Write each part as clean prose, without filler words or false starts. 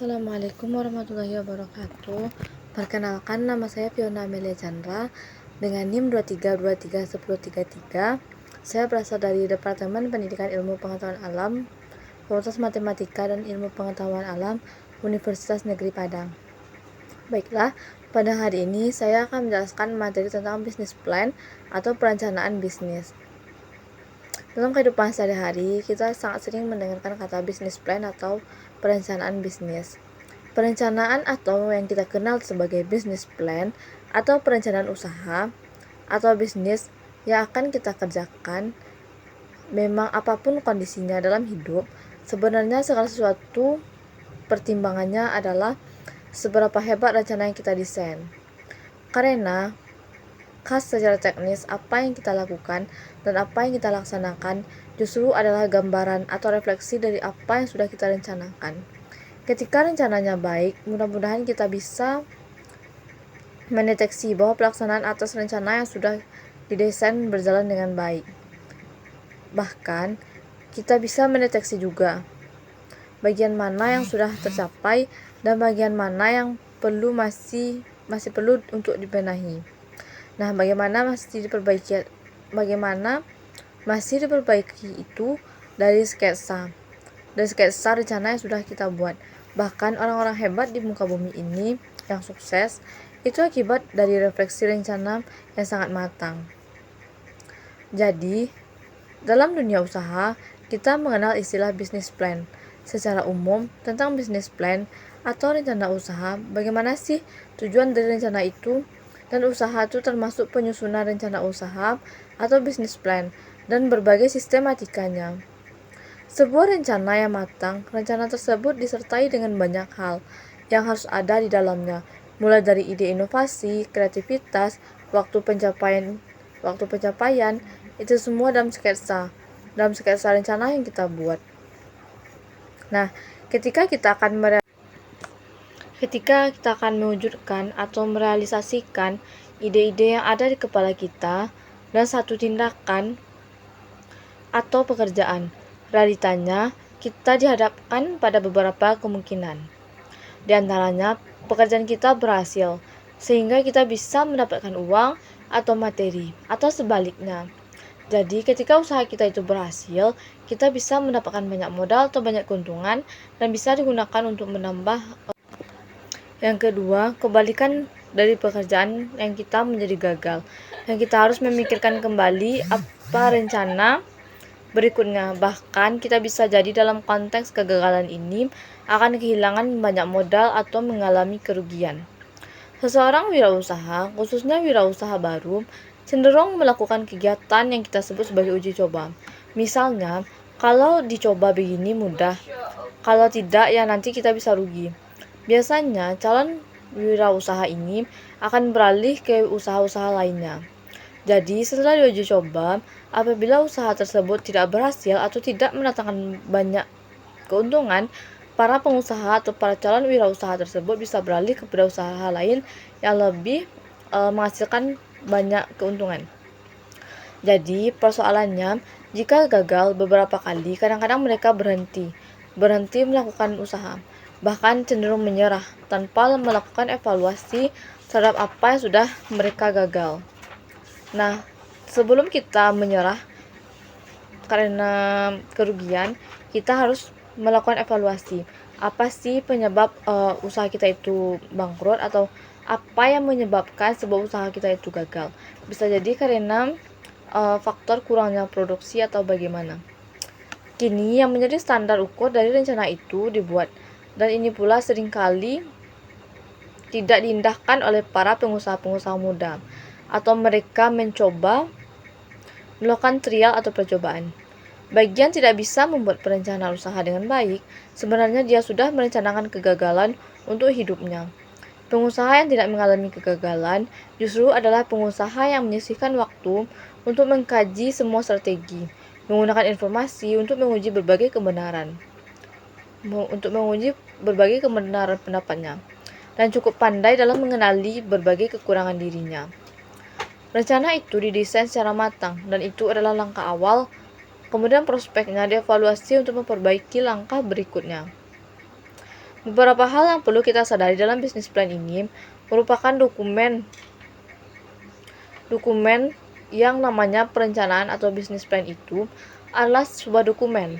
Assalamualaikum warahmatullahi wabarakatuh. Perkenalkan, nama saya Fiona Amelia Chandra dengan NIM 23231033. Saya berasal dari Departemen Pendidikan Ilmu Pengetahuan Alam, Fakultas Matematika dan Ilmu Pengetahuan Alam, Universitas Negeri Padang. Baiklah, pada hari ini saya akan menjelaskan materi tentang business plan atau perencanaan bisnis. Dalam kehidupan sehari-hari, kita sangat sering mendengarkan kata business plan atau perencanaan bisnis. Perencanaan atau yang kita kenal sebagai business plan atau perencanaan usaha atau bisnis yang akan kita kerjakan, memang apapun kondisinya dalam hidup, sebenarnya segala sesuatu pertimbangannya adalah seberapa hebat rencana yang kita desain. Karena khas secara teknis, apa yang kita lakukan dan apa yang kita laksanakan justru adalah gambaran atau refleksi dari apa yang sudah kita rencanakan. Ketika rencananya baik, mudah-mudahan kita bisa mendeteksi bahwa pelaksanaan atas rencana yang sudah didesain berjalan dengan baik. Bahkan, kita bisa mendeteksi juga bagian mana yang sudah tercapai dan bagian mana yang masih perlu untuk dibenahi. Nah, bagaimana masih diperbaiki itu dari sketsa rencana yang sudah kita buat. Bahkan orang-orang hebat di muka bumi ini yang sukses itu akibat dari refleksi rencana yang sangat matang. Jadi, dalam dunia usaha, kita mengenal istilah business plan. Secara umum, tentang business plan atau rencana usaha, bagaimana sih tujuan dari rencana itu? Dan usaha itu termasuk penyusunan rencana usaha atau business plan dan berbagai sistematikanya. Sebuah rencana yang matang, rencana tersebut disertai dengan banyak hal yang harus ada di dalamnya, mulai dari ide inovasi, kreativitas, waktu pencapaian, itu semua dalam sketsa rencana yang kita buat. Nah, ketika kita akan mewujudkan atau merealisasikan ide-ide yang ada di kepala kita dan satu tindakan atau pekerjaan, realitanya kita dihadapkan pada beberapa kemungkinan. Di antaranya, pekerjaan kita berhasil, sehingga kita bisa mendapatkan uang atau materi, atau sebaliknya. Jadi, ketika usaha kita itu berhasil, kita bisa mendapatkan banyak modal atau banyak keuntungan dan bisa digunakan untuk menambah. Yang kedua, kebalikan dari pekerjaan yang kita menjadi gagal. Yang kita harus memikirkan kembali apa rencana berikutnya. Bahkan kita bisa jadi dalam konteks kegagalan ini akan kehilangan banyak modal atau mengalami kerugian. Seseorang wirausaha, khususnya wirausaha baru, cenderung melakukan kegiatan yang kita sebut sebagai uji coba. Misalnya, kalau dicoba begini mudah, kalau tidak ya nanti kita bisa rugi. Biasanya, calon wirausaha ini akan beralih ke usaha-usaha lainnya. Jadi, setelah diuji coba, apabila usaha tersebut tidak berhasil atau tidak mendatangkan banyak keuntungan, para pengusaha atau para calon wirausaha tersebut bisa beralih kepada usaha lain yang lebih menghasilkan banyak keuntungan. Jadi, persoalannya, jika gagal beberapa kali, kadang-kadang mereka berhenti melakukan usaha, bahkan cenderung menyerah tanpa melakukan evaluasi terhadap apa yang sudah mereka gagal. Nah, sebelum kita menyerah karena kerugian, kita harus melakukan evaluasi. Apa sih penyebab usaha kita itu bangkrut atau apa yang menyebabkan sebuah usaha kita itu gagal? Bisa jadi karena faktor kurangnya produksi atau bagaimana. Kini yang menjadi standar ukur dari rencana itu dibuat, dan ini pula seringkali tidak diindahkan oleh para pengusaha-pengusaha muda, atau mereka mencoba melakukan trial atau percobaan. Bagi yang tidak bisa membuat perencanaan usaha dengan baik, sebenarnya dia sudah merencanakan kegagalan untuk hidupnya. Pengusaha yang tidak mengalami kegagalan justru adalah pengusaha yang menyisihkan waktu untuk mengkaji semua strategi, menggunakan informasi untuk menguji berbagai kebenaran pendapatnya, dan cukup pandai dalam mengenali berbagai kekurangan dirinya. Rencana itu didesain secara matang, dan itu adalah langkah awal. Kemudian prospeknya dievaluasi untuk memperbaiki langkah berikutnya. Beberapa hal yang perlu kita sadari dalam bisnis plan ini merupakan dokumen yang namanya perencanaan atau bisnis plan itu adalah sebuah dokumen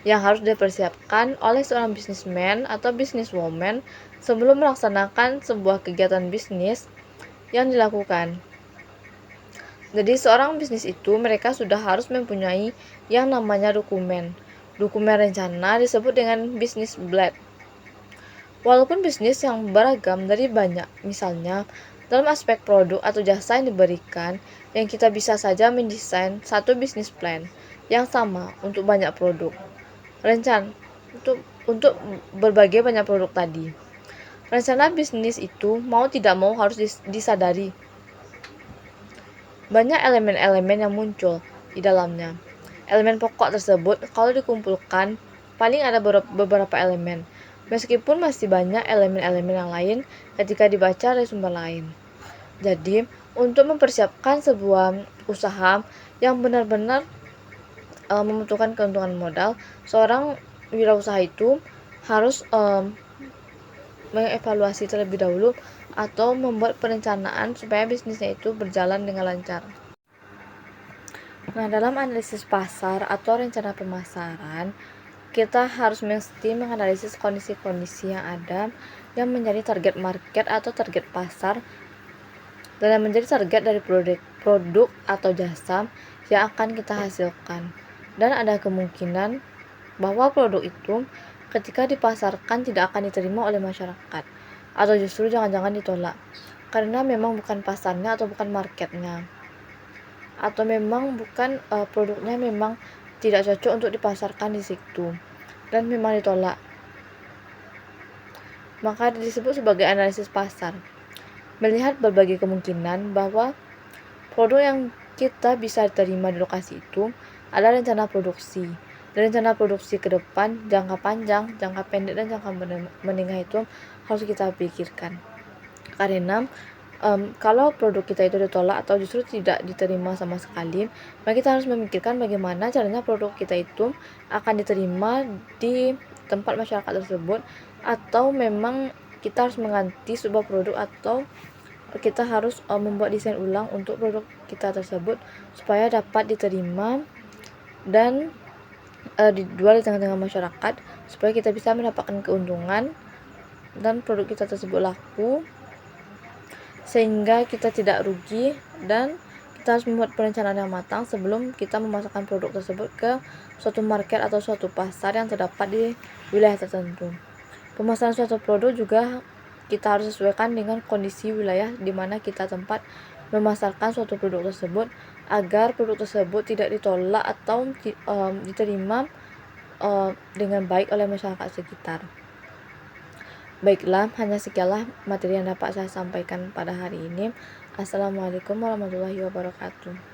yang harus dipersiapkan oleh seorang bisnisman atau bisniswoman sebelum melaksanakan sebuah kegiatan bisnis yang dilakukan. Jadi seorang bisnis itu mereka sudah harus mempunyai yang namanya dokumen. Dokumen rencana disebut dengan business plan. Walaupun bisnis yang beragam dari banyak, misalnya dalam aspek produk atau jasa yang diberikan, yang kita bisa saja mendesain satu bisnis plan yang sama untuk banyak produk. Rencana untuk berbagai banyak produk tadi. Rencana bisnis itu mau tidak mau harus disadari. Banyak elemen-elemen yang muncul di dalamnya. Elemen pokok tersebut kalau dikumpulkan paling ada beberapa elemen. Meskipun masih banyak elemen-elemen yang lain ketika dibaca dari sumber lain. Jadi, untuk mempersiapkan sebuah usaha yang benar-benar membutuhkan keuntungan modal, seorang wirausaha itu harus mengevaluasi terlebih dahulu atau membuat perencanaan supaya bisnisnya itu berjalan dengan lancar. Nah, dalam analisis pasar atau rencana pemasaran, kita harus mesti menganalisis kondisi-kondisi yang ada yang menjadi target market atau target pasar dan yang menjadi target dari produk atau jasa yang akan kita hasilkan. Dan ada kemungkinan bahwa produk itu ketika dipasarkan tidak akan diterima oleh masyarakat atau justru jangan-jangan ditolak karena memang bukan pasarnya atau bukan marketnya atau memang bukan produknya memang tidak cocok untuk dipasarkan di situ dan memang ditolak. Maka disebut sebagai analisis pasar. Melihat berbagai kemungkinan bahwa produk yang kita bisa terima di lokasi itu adalah rencana produksi. Dan rencana produksi ke depan, jangka panjang, jangka pendek, dan jangka menengah itu harus kita pikirkan. Karena kalau produk kita itu ditolak atau justru tidak diterima sama sekali, maka kita harus memikirkan bagaimana caranya produk kita itu akan diterima di tempat masyarakat tersebut, atau memang kita harus mengganti sebuah produk atau kita harus membuat desain ulang untuk produk kita tersebut supaya dapat diterima dan dijual di tengah-tengah masyarakat supaya kita bisa mendapatkan keuntungan dan produk kita tersebut laku sehingga kita tidak rugi. Dan kita harus membuat perencanaan yang matang sebelum kita memasarkan produk tersebut ke suatu market atau suatu pasar yang terdapat di wilayah tertentu. Pemasaran suatu produk juga kita harus sesuaikan dengan kondisi wilayah di mana kita tempat memasarkan suatu produk tersebut agar produk tersebut tidak ditolak atau diterima dengan baik oleh masyarakat sekitar. Baiklah, hanya sekianlah materi yang dapat saya sampaikan pada hari ini. Assalamualaikum warahmatullahi wabarakatuh.